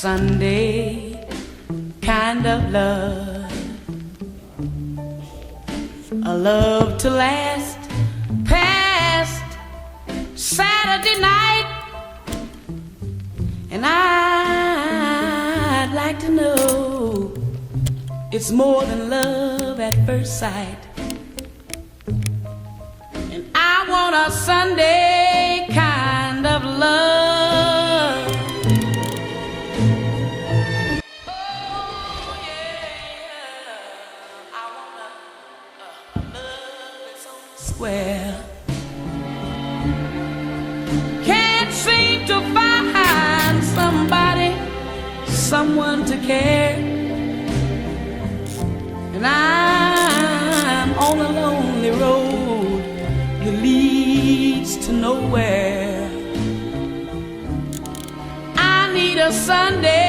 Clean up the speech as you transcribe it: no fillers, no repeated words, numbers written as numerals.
Sunday kind of love, a love to last past Saturday night. And I'd like to know it's more than love at first sight. And I want a Sunday kind of love. Oh yeah, I want a love that's on the square. Can't seem to find somebody, someone to care. And I'm on a lonely road that leads to nowhere. I need a Sunday